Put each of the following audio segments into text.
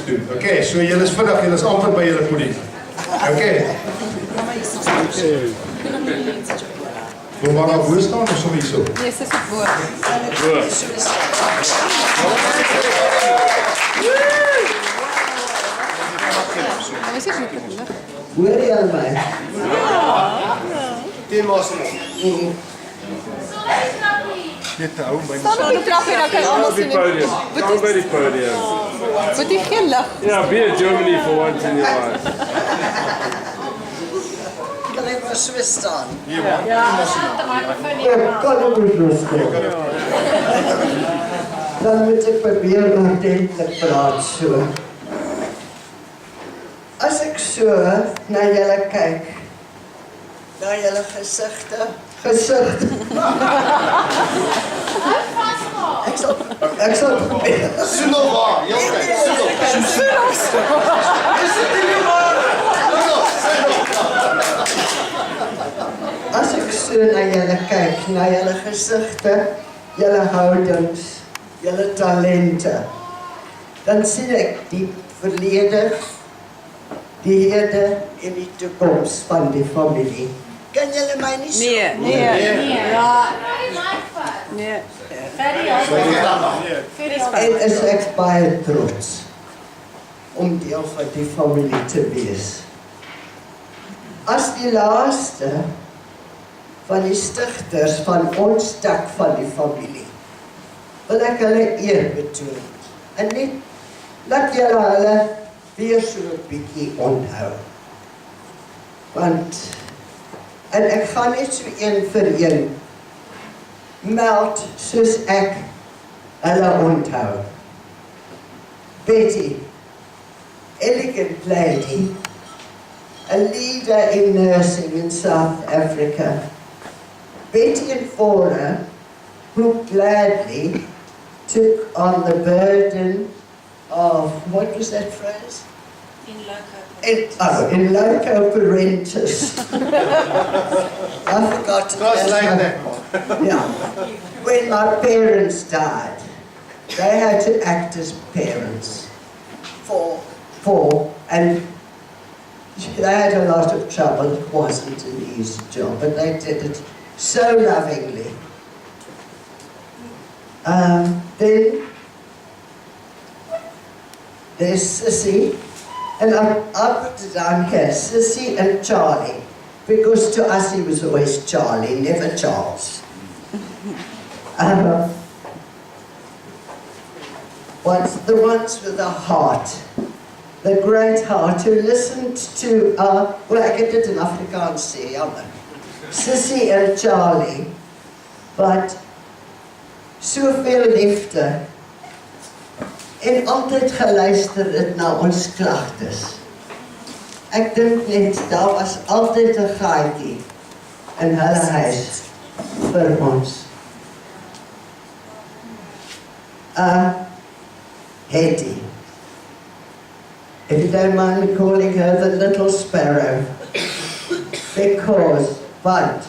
doen. Okay, so julle is vinnig, julle is amper by julle podium. Okay. Wil maar daar bo staan of so hierso? Nee, sy is op bo. Hoor jy al my? Teen maar so. Net te hou by my. Staan op die trap en dan kan almal sien. Down by die podium. Moet jy geen lig. Yeah, be a Germany for once in your life. Kan ek maar so staan? Kan ook nie staan. Dan moet ek probeer ordentlik praat so. As ek so na julle kyk, Na julle gesigte. gesig, ek sal probeer. Soeno waar, heel kyk. As ek so na julle kyk, na julle gesigte, julle houdings, julle talente, dan sien ek die verlede, die hede en die toekoms van die familie. Kan julle my nie so? Nee. En is ek baie trots om deel van die familie te wees. As die laaste van die stigters van ons tak van die familie, wil ek hulle eer betoon. En net laat julle hulle weer so 'n bietjie onthou. Want, en ek gaan net so een vir een meld soos ek hulle onthou. Betty, elegant lady, a leader in nursing in South Africa. Betty and Fora, who gladly took on the burden of, what was that phrase? In loco parentis. I forgot to Yeah. When my parents died, they had to act as parents for, and they had a lot of trouble. It wasn't an easy job, but they did it so lovingly. Then there's Sissy, and I put it down here, Sissy and Charlie, because to us he was always Charlie, never Charles. The ones with a heart, the great heart, who listened to well, I get it in Afrikaans sê, jammer. Sissy en Charlie, but soveel liefde en altyd geluister het na ons klagtes. Ek dink net, daar was altyd 'n gaatjie in hulle huis vir ons. Hetty. If you don't mind me calling her the little sparrow, because, want,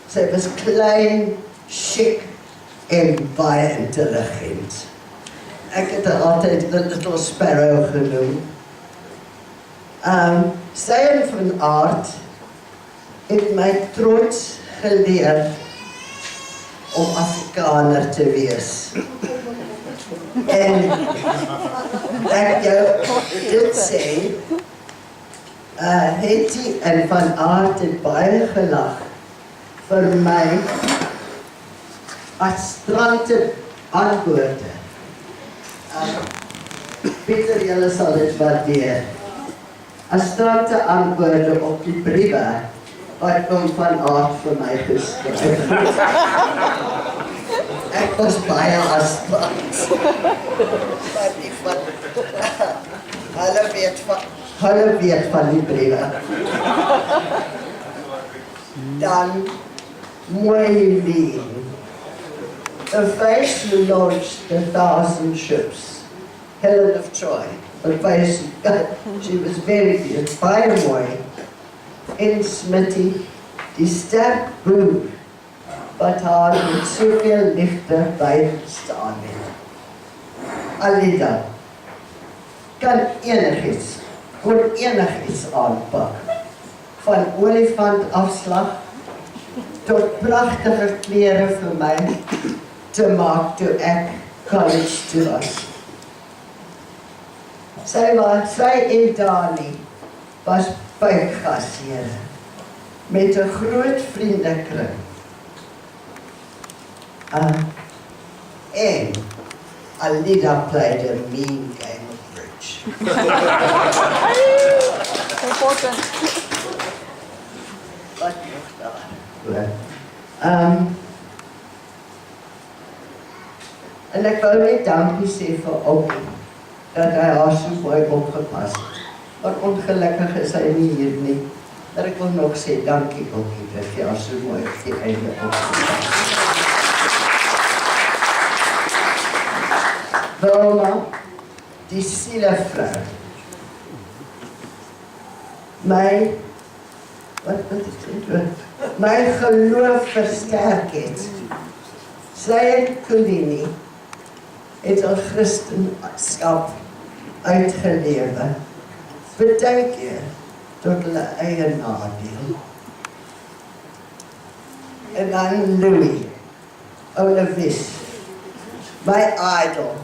sy was klein, chic en baie intelligent. Ek het haar altyd the little sparrow genoem. Sy en van aard het my trots geleer om Afrikaner te wees. En ek jou dit sê, Hetty en van aard het baie gelag vir my as strante antwoorde. Pieter, julle sal dit waardeer. As strante antwoorde op die briewe wat kom van aard vir my geskryf. Ek was baie astrant. Hulle weet van die briewe. Dan mooi lief. The face who launched 1,000 ships, Helen of Troy. The face, she was very beautiful, baie mooi. En Smitty, die sterk broer, wat haar met soveel liefde bygestaan het. Alida, kan kon enigiets aanpak. Van olifantafslag tot pragtige klere vir my te maak toe ek college toe was. Sy en Dani was buikgasheer met 'n groot vriendekring. En Alida played a mean game of bridge. Important. Wat nog daar? En ek wou net dankie sê vir Oppie, dat hy haar so mooi opgepas het. Maar ongelukkig is hy nie hier nie. Maar ek wil nog sê dankie Oppie, dat jy haar so mooi op die einde opgepas het. Wilma, die sielevrou. My geloof versterk het. Sy en Colini het al Christenskap uitgelewe. Baie keer tot hulle eie nadeel. En dan Louis, Louis, my idol,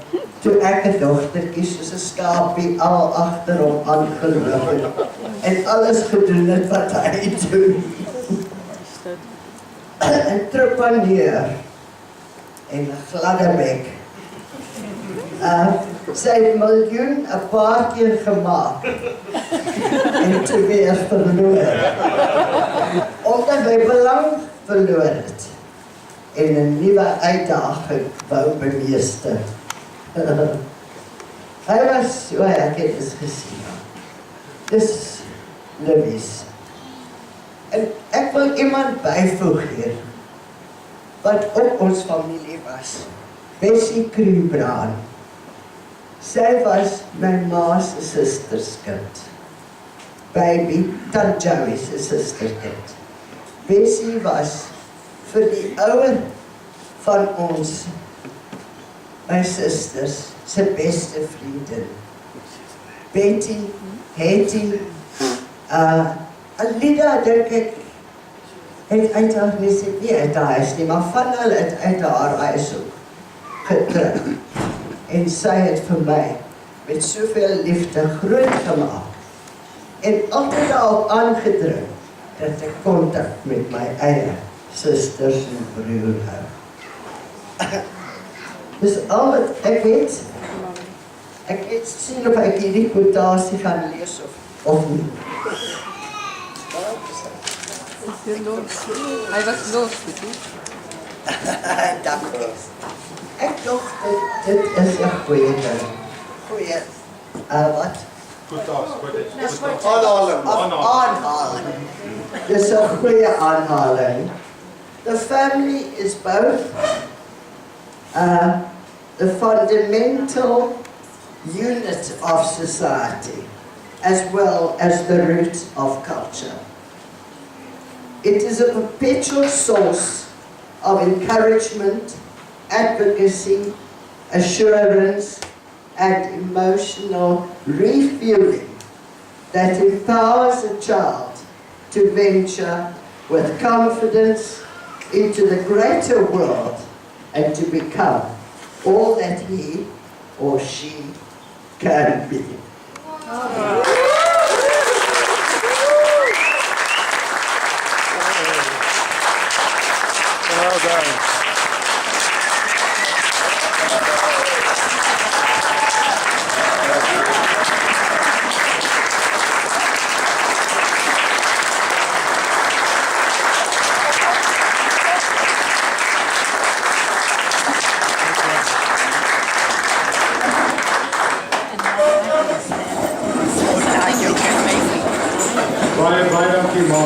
toe ek 'n dogtertjie soos 'n skapie al agter hom aangeloop het en alles gedoen het wat hy doen. En Trippaneer en 'n gladde bek. Sy het miljoen 'n paar keer gemaak en toe weer verloor. Omdat hy belang verloor het en 'n nuwe uitdaging wou bemeester. Hy was so, ek het dit gesien. Dis Louis. En ek wil iemand byvoeg hier, wat ook ons familie was. Bessie Kruibraan. Sy was my ma se susterskind. Baby, Tant Joey se susterkind. Bessie was vir die ouer van ons, my susters, sy beste vriendin. Betty, Hetty, Alida, dink ek, het uit haar nie uit haar huis nie, maar van hulle het uit haar huis ook getrek. En sy het vir my met soveel liefde groot gemaak en altyd daarop aangedruk dat ek kontak met my eie susters en broer hou. Dis al wat ek weet. Ek het sien of ek hierdie quotasie gaan lees of nie. Hy was los, weet jy? Dankie. Ek dog dit is 'n goeie ding. Goeie, wat? Aanhaling. Dis 'n goeie aanhaling. The family is both the fundamental unit of society as well as the root of culture. It is a perpetual source of encouragement, advocacy, assurance, and emotional refueling that empowers a child to venture with confidence into the greater world and to become all that he or she can be. Well done. Baie dankie ma.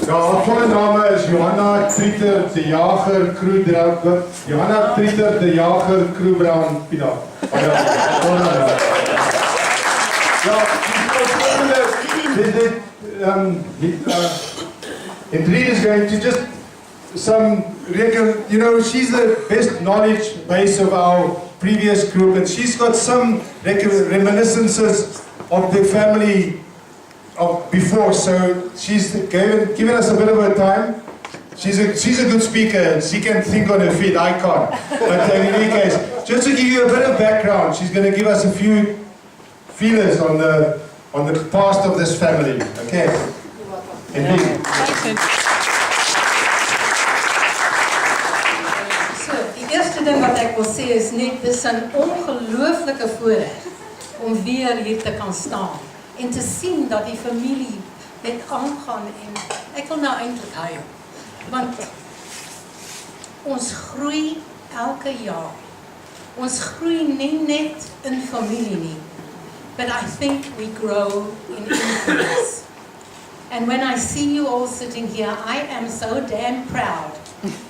Ja, haar volle name is Johanna Trieter de Jager Kruibraan. Johanna Trieter de Jager Kruibraan Pina. And Reed is going to just you know, she's the best knowledge base of our previous group, and she's got some reminiscences of the family of before, so she's given us a bit of her time. She's a good speaker, and she can think on her feet, I can't. But in any case, just to give you a bit of background, she's going to give us a few feelers on the past of this family. Okay? Indeed. So, die eerste ding wat ek wil sê is net, dis 'n ongelooflike voorreg om weer hier te kan staan en te sien dat die familie net aangaan en ek wil nou eintlik huil. Want ons groei elke jaar. Ons groei nie net in familie nie, but I think we grow in influence. And when I see you all sitting here, I am so damn proud.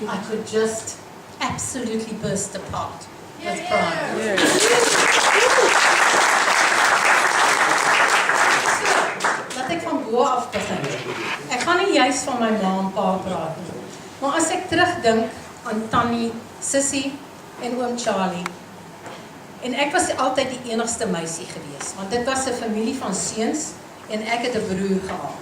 I could just absolutely burst apart with pride. Laat ek van bo af begin. Ek gaan nie juist van my ma en pa praat nie. Maar as ek terugdink aan Tannie, Sissie en oom Charlie, en ek was altyd die enigste meisie gewees, want dit was 'n familie van seuns en ek het 'n broer gehad.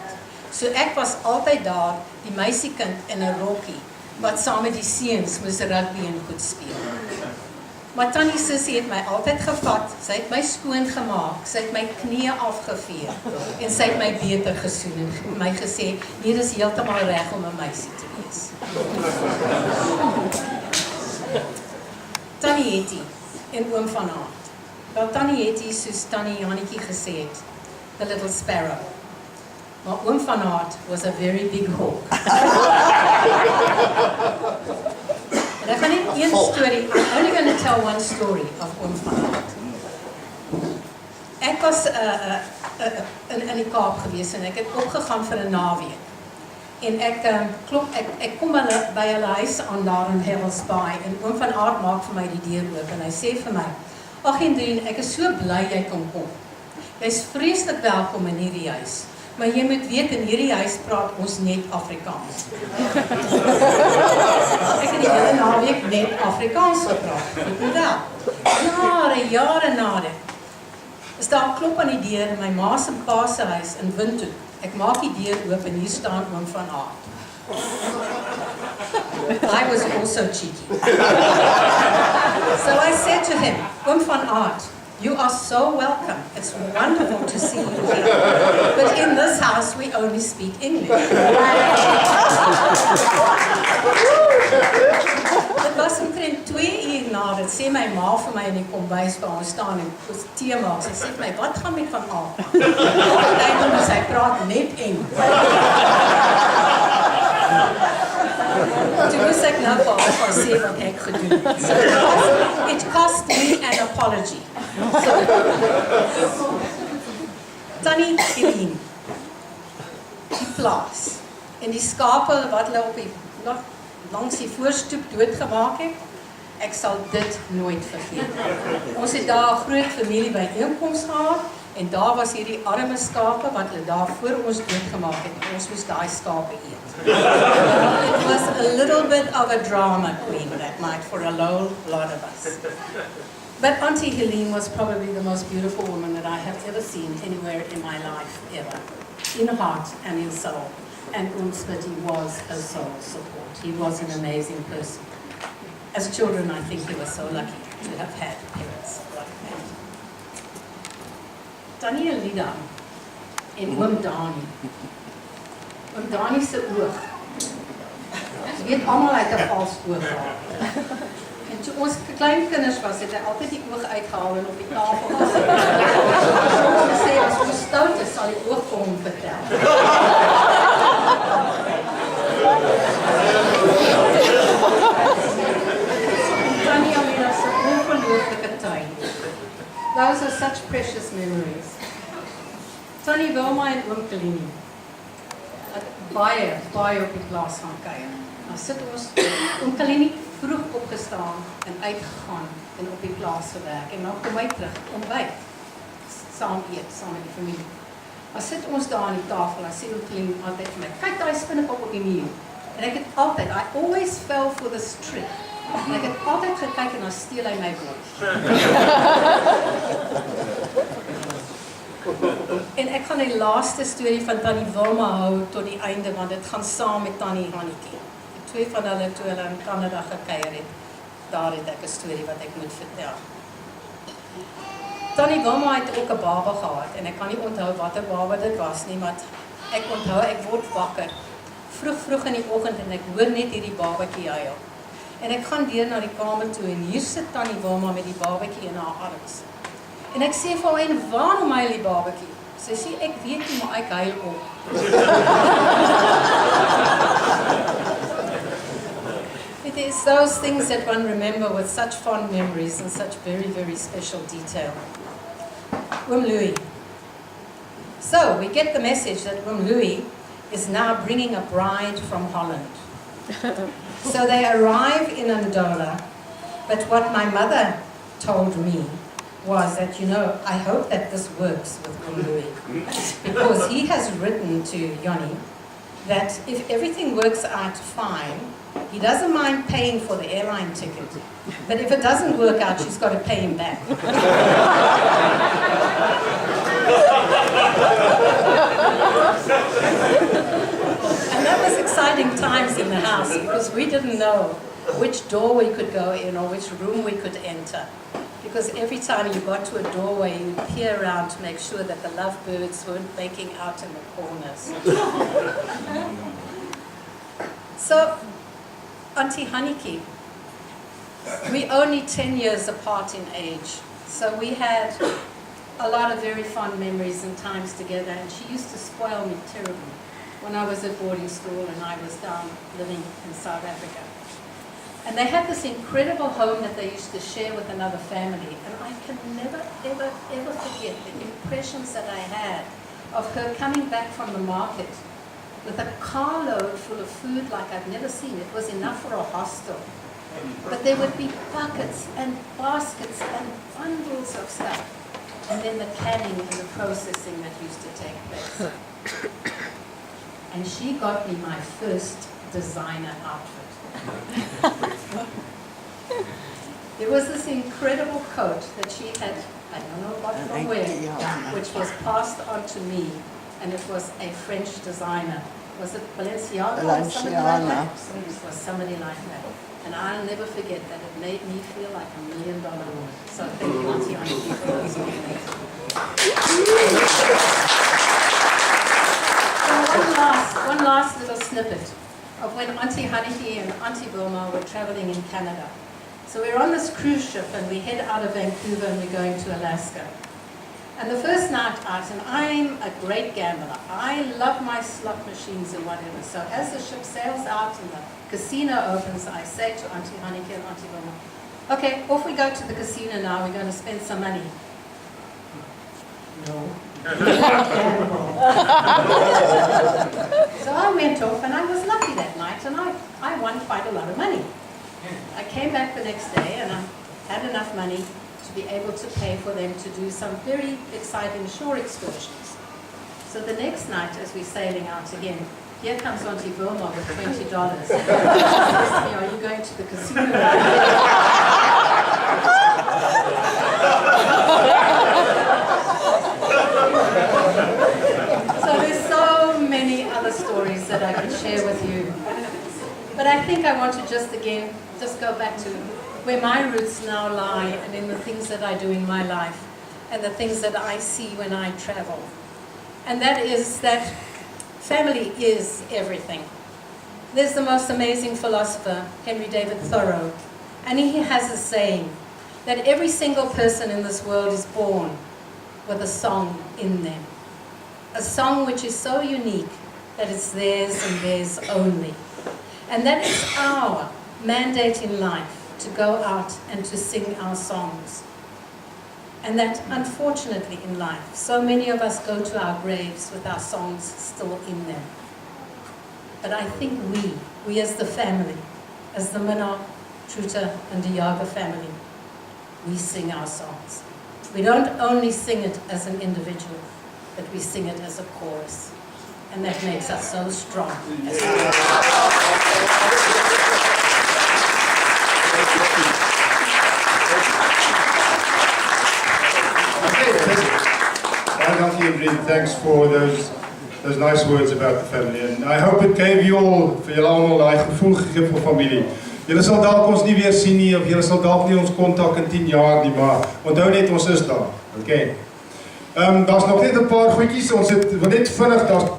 So ek was altyd daar, die meisiekind in 'n rokkie, wat saam met die seuns moes rugby en goed speel. Maar Tannie Sissie het my altyd gevat, sy het my skoon gemaak, sy het my knieë afgevee, en sy het my beter gesoen en my gesê, nee, dis heeltemal reg om 'n meisie te wees. Tannie Hetty en oom van Aert. Wel, Tannie Hetty, soos Tannie Jannetjie gesê het, the little sparrow. Maar oom van Aert was a very big hawk. En ek gaan net een storie, I'm only going to tell one story of oom van Aert. Ek was in die Kaap gewees en ek het opgegaan vir 'n naweek. En ek kom by hulle huis aan daar in Hell's Bay en oom van Aert maak vir my die deur oop en hy sê vir my, ag Hendrien, ek is so bly jy kan kom. Jy's vreeslik welkom in hierdie huis. Maar jy moet weet, in hierdie huis praat ons net Afrikaans. Ek het die hele naweek net Afrikaans gepraat. Weet jy wel? Jare na dit. Is daar 'n klop aan die deur in my ma se pa se huis in Windhoek. Ek maak die deur oop en hier staan oom van Aert. I was also cheeky. So I said to him, oom van Aert, you are so welcome. It's wonderful to see you here. But in this house, we only speak English. Dit was omtrent 2 uur na, dit sê my ma vir my in die kombuis waar ons staan en tee maak. Sy sê vir my, wat gaan met van Aert? Altyd sy praat net Engels. Toe moes ek nou vir haar sê wat ek gedoen het. So it cost me an apology. So, Tannie Helene, die plaas, en die skape wat hulle op die langs die voorstoep doodgemaak het, ek sal dit nooit vergeet. Ons het daar 'n groot familie byeenkoms gehad, en daar was hierdie arme skape wat hulle daar voor ons doodgemaak het, en ons moes daai skape eet. It was a little bit of a drama queen that night for a lot of us. But Auntie Helene was probably the most beautiful woman that I have ever seen anywhere in my life, ever. In heart and in soul. And Smitty was her soul support. He was an amazing person. As children, I think we were so lucky to have had parents like that. Tannie Elida en oom Dani. Oom Dani se oog. Jy weet almal uit 'n vals oog gehad. En toe ons klein kinders was, het hy altyd die oog uitgehaal en op die tafel gesit. Ons sê as ons stout is, sal die oog vir hom vertel. Tannie Amina se ongelooflike tuin. Those are such precious memories. Tannie Wilma en oom Kelini. Baie op die plaas gaan kuier. Dan sit ons, oom Kelini vroeg opgestaan en uitgegaan en op die plaas gewerk. En dan kom hy terug, ontbyt, saam eet, saam met die familie. Dan sit ons daar aan die tafel en sê oom Kelini altyd vir my, kyk daai spinnekop op die muur. En ek het altyd, I always fell for this trick. En ek het altyd gekyk en dan steel hy my bors. En ek gaan die laaste storie van Tannie Wilma hou tot die einde, want dit gaan saam met Tannie Hannetjie. Die twee van hulle toe hulle in Kanada gekuier het, daar het ek 'n storie wat ek moet vertel. Tannie Wilma het ook 'n baba gehad en ek kan nie onthou watter baba dit was nie, maar ek onthou ek word wakker vroeg in die oggend en ek hoor net hierdie babatjie huil. En ek gaan deur na die kamer toe en hier sit Tannie Wilma met die babatjie in haar arms. En ek sê vir haar, en waarom huil die babatjie? Sy sê, ek weet nie, maar ek huil op. It is those things that one remember with such fond memories and such very, very special detail. Oom Louis. So, we get the message that Oom Louis is now bringing a bride from Holland. So they arrive in Andola, but what my mother told me was that, you know, I hope that this works with Oom Louis, because he has written to Yoni that if everything works out fine, he doesn't mind paying for the airline ticket, but if it doesn't work out, she's got to pay him back. And that was exciting times in the house, because we didn't know which door we could go in or which room we could enter. Because every time you got to a doorway, you would peer around to make sure that the lovebirds weren't baking out in the corners. So, Auntie Hannetjie, we're only 10 years apart in age. So we had a lot of very fond memories and times together, and she used to spoil me terribly when I was at boarding school and I was down living in South Africa. And they had this incredible home that they used to share with another family. And I can never, ever, ever forget the impressions that I had of her coming back from the market with a carload full of food like I've never seen. It was enough for a hostel. But there would be buckets and baskets and bundles of stuff. And then the canning and the processing that used to take place. And she got me my first designer outfit. There was this incredible coat that she had, I don't know what from where, which was passed on to me, and it was a French designer. Was it Balenciaga or somebody like that? It was somebody like that. And I'll never forget that it made me feel like $1 million woman. So thank you, Auntie Hannetjie, for those memories. So one last little snippet of when Auntie Hannetjie and Auntie Wilma were traveling in Canada. So we're on this cruise ship and we head out of Vancouver and we're going to Alaska. And the first night out, and I'm a great gambler. I love my slot machines and whatever. So as the ship sails out and the casino opens, I say to Auntie Hannetjie and Auntie Wilma, okay, off we go to the casino now. We're going to spend some money. No. So I went off and I was lucky that night and I won quite a lot of money. I came back the next day and I had enough money to be able to pay for them to do some very exciting shore excursions. So the next night as we're sailing out again, here comes Auntie Wilma with $20. She says to me, are you going to the casino? So there's so many other stories that I could share with you. But I think I want to just go back to where my roots now lie and in the things that I do in my life and the things that I see when I travel. And that is that family is everything. There's the most amazing philosopher, Henry David Thoreau, and he has a saying that every single person in this world is born with a song in them. A song which is so unique that it's theirs and theirs only. And that is our mandate in life, to go out and to sing our songs. And that unfortunately in life, so many of us go to our graves with our songs still in them. But I think we as the family, as the Minna, Truta and the Jager family, we sing our songs. We don't only sing it as an individual, but we sing it as a chorus. And that makes us so strong as a really thanks for those nice words about the family. And I hope it gave you all, vir julle almal daai gevoel gegee vir familie. Julle sal dalk ons nie weer sien nie, of julle sal dalk nie ons kontak in 10 jaar nie, maar onthou net ons is daar. Okay. Daar's nog net 'n paar goedjies, ons het wil net vinnig, daar's